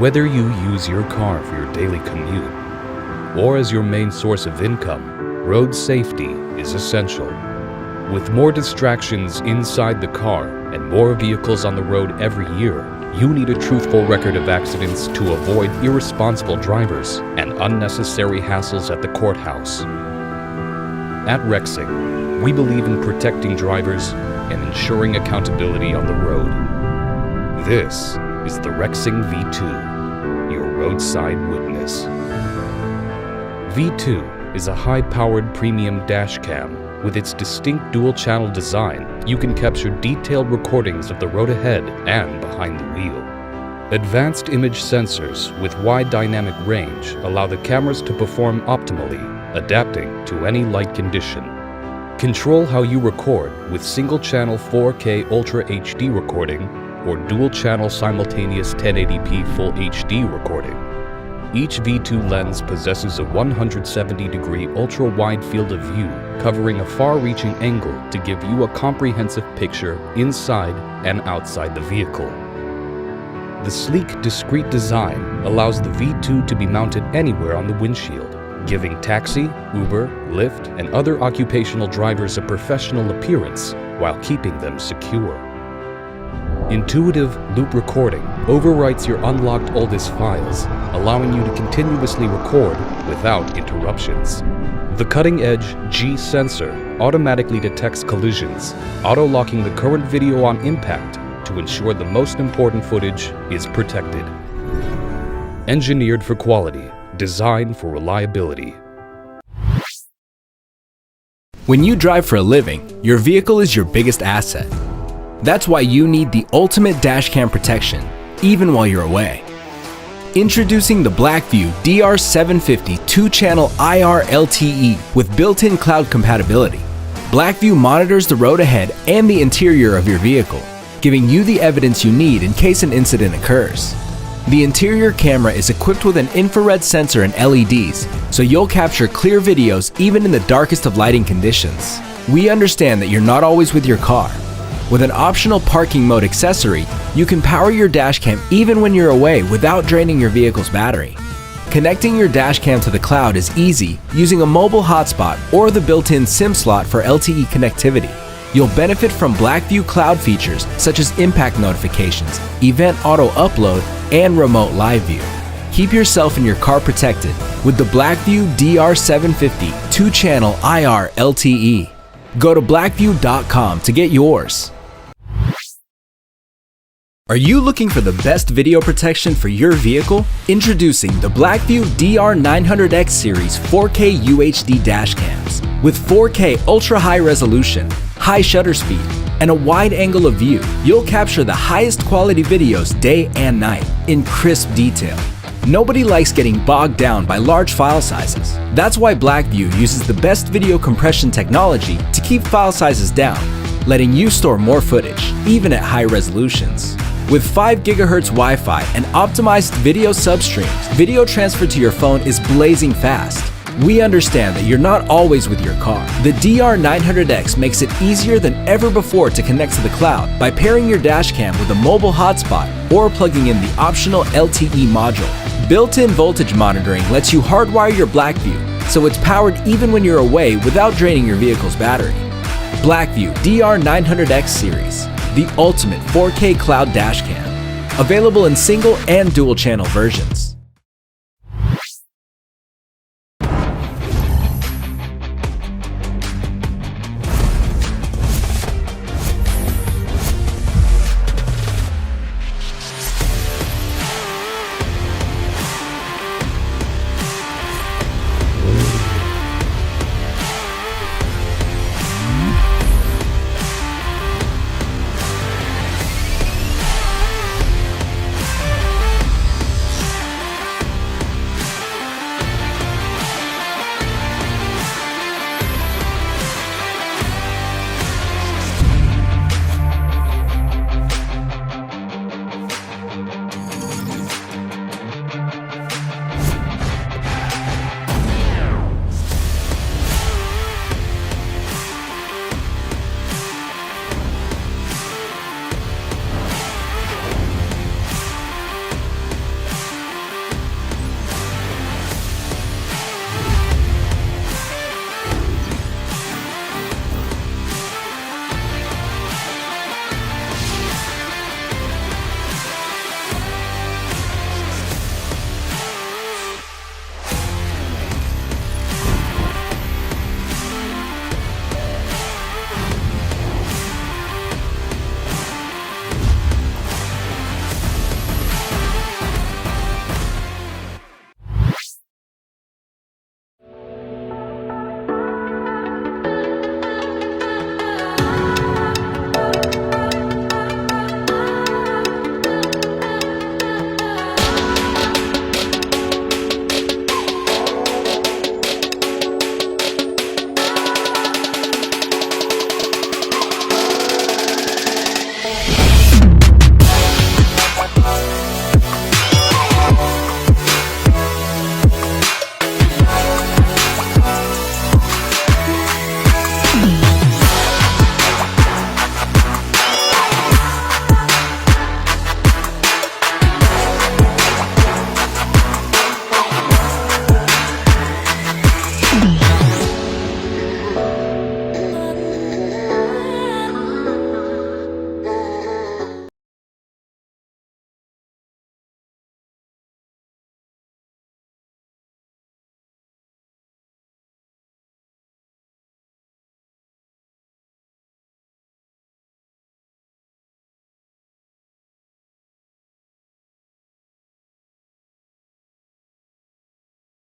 Whether you use your car for your daily commute or as your main source of income, road safety is essential. With more distractions inside the car and more vehicles on the road every year, you need a truthful record of accidents to avoid irresponsible drivers and unnecessary hassles at the courthouse. At Rexing, we believe in protecting drivers and ensuring accountability on the road. This is the Rexing V2, your roadside witness. V2 is a high-powered premium dash cam. With its distinct dual-channel design, you can capture detailed recordings of the road ahead and behind the wheel. Advanced image sensors with wide dynamic range allow the cameras to perform optimally, adapting to any light condition. Control how you record with single-channel 4K Ultra HD recording or dual-channel simultaneous 1080p Full HD recording. Each V2 lens possesses a 170-degree ultra-wide field of view, covering a far-reaching angle to give you a comprehensive picture inside and outside the vehicle. The sleek, discreet design allows the V2 to be mounted anywhere on the windshield, giving taxi, Uber, Lyft, and other occupational drivers a professional appearance while keeping them secure. Intuitive loop recording overwrites your unlocked oldest files, allowing you to continuously record without interruptions. The cutting-edge G sensor automatically detects collisions, auto-locking the current video on impact to ensure the most important footage is protected. Engineered for quality, designed for reliability. When you drive for a living, your vehicle is your biggest asset. That's why you need the ultimate dashcam protection, even while you're away. Introducing the BlackVue DR750 2-channel IR LTE with built-in cloud compatibility. BlackVue monitors the road ahead and the interior of your vehicle, giving you the evidence you need in case an incident occurs. The interior camera is equipped with an infrared sensor and LEDs, so you'll capture clear videos even in the darkest of lighting conditions. We understand that you're not always with your car. With an optional parking mode accessory, you can power your dashcam even when you're away without draining your vehicle's battery. Connecting your dashcam to the cloud is easy using a mobile hotspot or the built-in SIM slot for LTE connectivity. You'll benefit from BlackVue cloud features such as impact notifications, event auto upload, and remote live view. Keep yourself and your car protected with the BlackVue DR750 2-channel IR LTE. Go to BlackVue.com to get yours. Are you looking for the best video protection for your vehicle? Introducing the BlackVue DR900X series 4K UHD dashcams. With 4K ultra-high resolution, high shutter speed, and a wide angle of view, you'll capture the highest quality videos day and night in crisp detail. Nobody likes getting bogged down by large file sizes. That's why BlackVue uses the best video compression technology to keep file sizes down, letting you store more footage, even at high resolutions. With 5 GHz Wi-Fi and optimized video substreams, video transfer to your phone is blazing fast. We understand that you're not always with your car. The DR900X makes it easier than ever before to connect to the cloud by pairing your dashcam with a mobile hotspot or plugging in the optional LTE module. Built-in voltage monitoring lets you hardwire your BlackVue, so it's powered even when you're away without draining your vehicle's battery. BlackVue DR900X series, the ultimate 4K cloud dashcam. Available in single and dual channel versions.